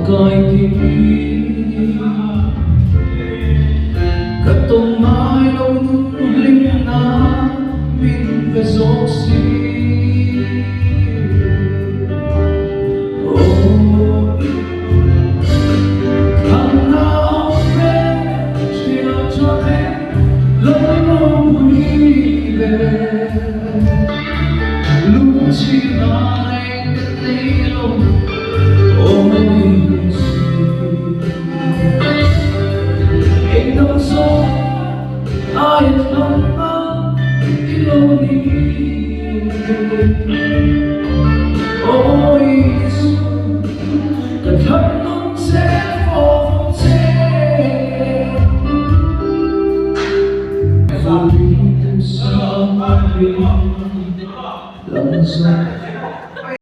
cõi kia cất tung mãi đâu linh na min về gió xí thằng nào về chia cho em lối mong đi về lúc chỉ lại cái lòng ôi em đâu số ai lòng áo yêu đi ôi Giêsu cẩn thận luôn sẽ vô sẽ vì thêm sao ai biết lòng gió